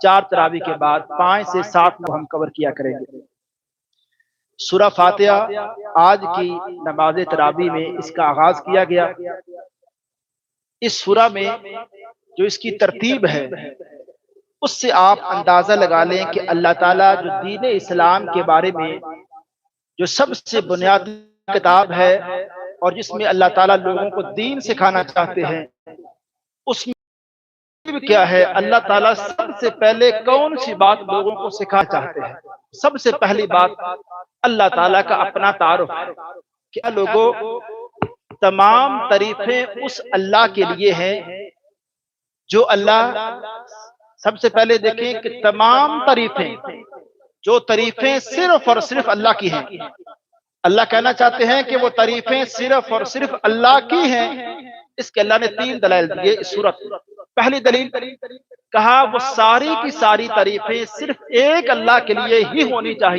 4 تراوی کے بعد 5 سے 7 کو ہم کور کیا کریں گے۔ سورہ فاتحہ آج کی نماز تراوی میں اس کا آغاز کیا گیا۔ اس سورہ میں جو اس کی ترتیب ہے اس سے آپ اندازہ لگا لیں کہ اللہ تعالیٰ جو دین اسلام کے بارے میں جو سب سے بنیادی کتاب ہے اور جس میں اللہ تعالیٰ لوگوں کو دین سکھانا چاہتے ہیں، اس میں کیا ہے؟ اللہ تعالیٰ سب سے پہلے کون سی بات لوگوں کو سکھانا چاہتے ہیں؟ سب سے پہلی بات اللہ تعالیٰ کا اپنا تعارف۔ کیا لوگوں، تمام تعریفیں اس اللہ کے لیے ہیں جو اللہ، سب سے پہلے دیکھیں کہ تمام تعریفیں صرف اور صرف اللہ کی ہیں۔ اللہ کہنا چاہتے ہیں کہ وہ تعریفیں صرف اور صرف اللہ کی ہیں۔ اس کے اللہ نے 3 دلائل دیے اس سورت میں۔ پہلی دلیل کہا وہ ساری کی ساری تعریفیں صرف ایک اللہ کے لیے ہی ہونی چاہیے۔